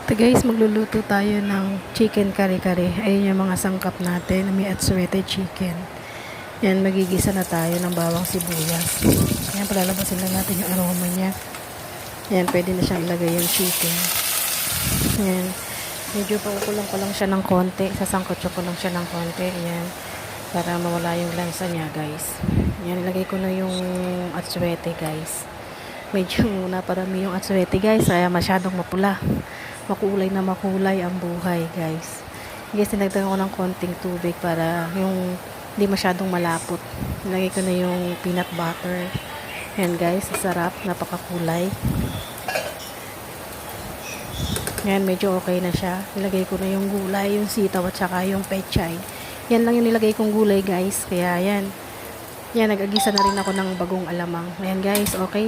Ito guys, magluluto tayo ng chicken kare-kare. Ayun yung mga sangkap natin. May atsuete chicken. Yan, magigisa na tayo ng bawang sibuyas. Yan, palalabasin lang natin yung aroma niya. Yan, pwede na siyang ilagay yung chicken. Yan, medyo pakukulang ko lang siya ng konti. Sasangkotso ko lang siya ng konti. Yan, para mawala yung lansa niya guys. Yan, ilagay ko na yung atsuete guys. Medyo naparami yung atsuete guys, kaya masyadong mapula. Makulay na makulay ang buhay guys. Guys, tinagdagan ko ng konting tubig para yung hindi masyadong malapot. Nilagay ko na yung peanut butter. Yan guys, sarap, napakakulay. Yan, medyo okay na siya. Nilagay ko na yung gulay, yung sitaw at saka yung pechay. Yan lang yung nilagay kong gulay guys. Kaya yan. Yan, nag-agisa na rin ako ng bagong alamang. Ayan guys, okay.